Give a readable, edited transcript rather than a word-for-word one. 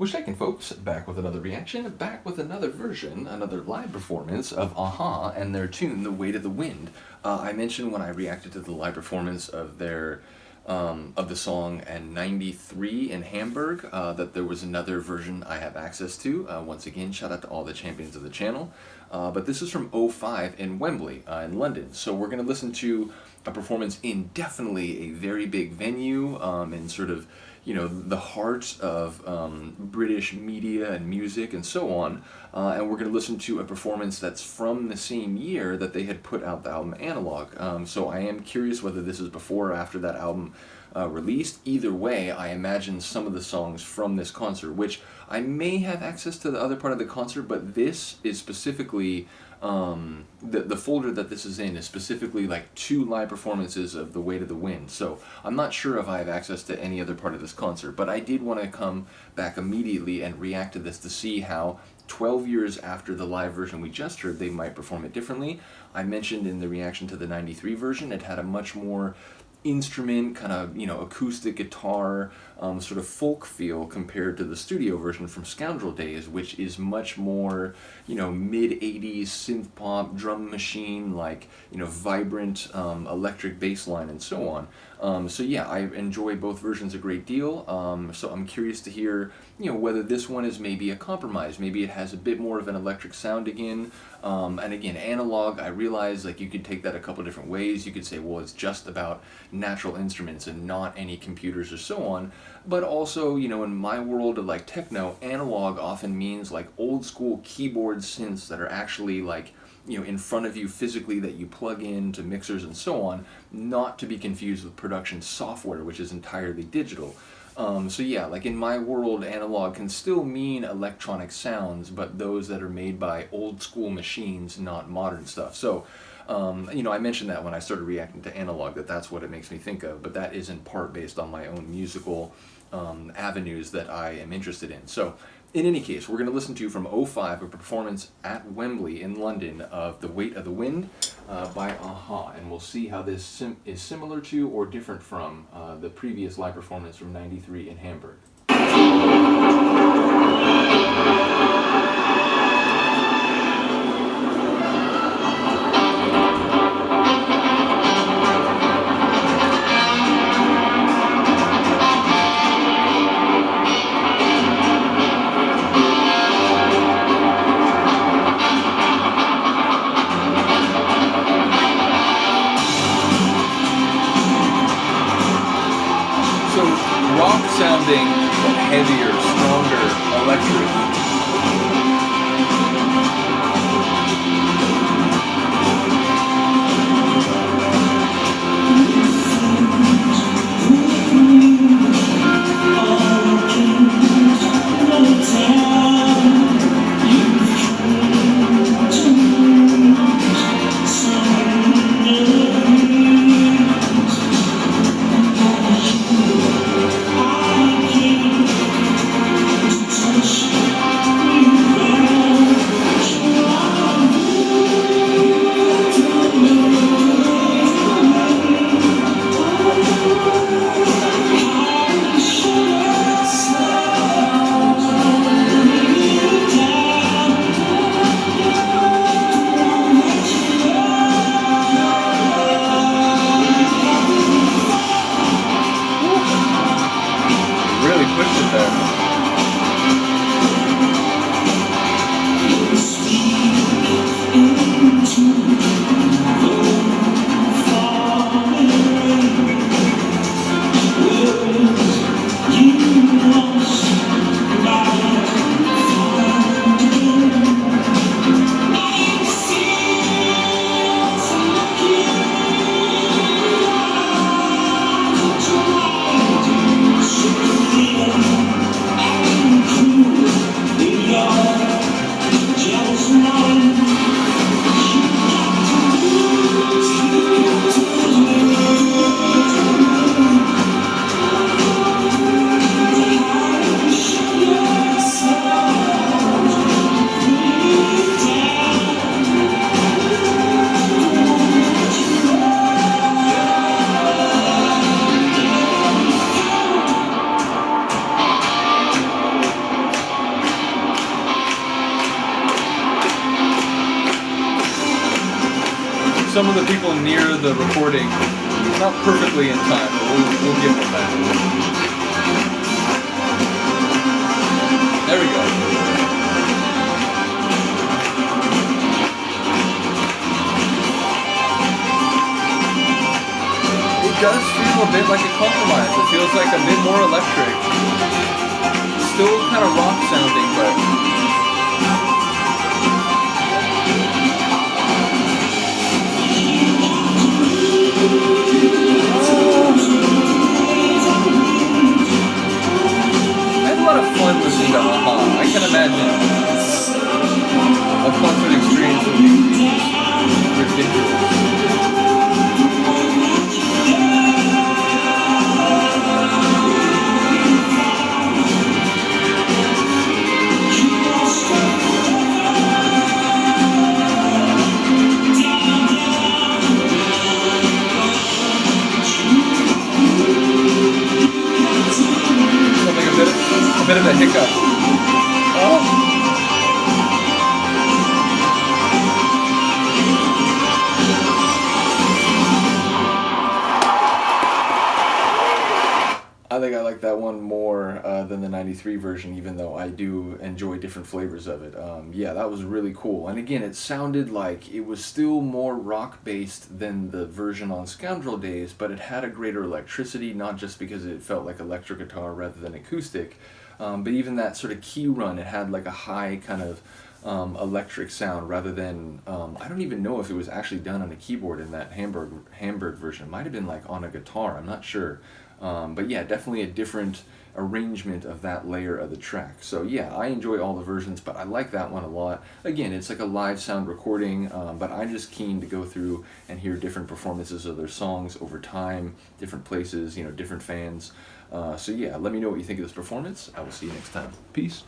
Well, shaking folks, back with another reaction, back with another version, another live performance of Aha and their tune, The Weight of the Wind. I mentioned when I reacted to the live performance of their, of the song in '93 in Hamburg, that there was another version I have access to. Once again, shout out to all the champions of the channel. But this is from '05 in Wembley, in London. So we're going to listen to a performance in definitely a very big venue, and sort of, you know, the heart of British media and music and so on. And we're going to listen to a performance that's from the same year that they had put out the album Analog. So I am curious whether this is before or after that album released. Either way, I imagine some of the songs from this concert, which I may have access to the other part of the concert, but this is specifically, the folder that this is in is specifically like 2 live performances of The Weight of the Wind. So I'm not sure if I have access to any other part of this concert, but I did want to come back immediately and react to this to see how 12 years after the live version we just heard, they might perform it differently. I mentioned in the reaction to the '93 version, it had a much more instrument, kind of, you know, acoustic guitar, sort of folk feel compared to the studio version from Scoundrel Days, which is much more, you know, mid-'80s synth pop, drum machine, like, you know, vibrant electric bass line and so on. So yeah, I enjoy both versions a great deal. So I'm curious to hear, you know, whether this one is maybe a compromise. Maybe it has a bit more of an electric sound again. And again, Analog, I realize like you could take that a couple different ways. You could say, well, it's just about natural instruments and not any computers or so on. But also, you know, in my world of like techno, Analog often means like old school keyboard synths that are actually like, you know, in front of you physically, that you plug into mixers and so on, not to be confused with production software, which is entirely digital. So yeah, like in my world, Analog can still mean electronic sounds, but those that are made by old school machines, not modern stuff. So, you know, I mentioned that when I started reacting to Analog, that's what it makes me think of, but that is in part based on my own musical avenues that I am interested in. So in any case, we're going to listen to from '05 a performance at Wembley in London of The Weight of the Wind by Aha, and we'll see how this is similar to or different from the previous live performance from '93 in Hamburg. So rock sounding some of the people near the recording, not perfectly in time, but we'll give them that. There we go. It does feel a bit like a compromise. It feels like a bit more electric. Still kind of rock sounding, but... I had a lot of fun listening to a-ha. I can imagine a concert experience would be ridiculous. A bit of a hiccup. Oh. I think I like that one more than the 93 version, even though I do enjoy different flavors of it. Yeah, that was really cool. And again, it sounded like it was still more rock-based than the version on Scoundrel Days, but it had a greater electricity, not just because it felt like electric guitar rather than acoustic, but even that sort of key run, it had like a high kind of electric sound rather than, I don't even know if it was actually done on a keyboard in that Hamburg version. It might have been like on a guitar, I'm not sure. But yeah, definitely a different arrangement of that layer of the track. So yeah, I enjoy all the versions, but I like that one a lot. Again, it's like a live sound recording, but I'm just keen to go through and hear different performances of their songs over time, different places, you know, different fans. So yeah, let me know what you think of this performance. I will see you next time. Peace.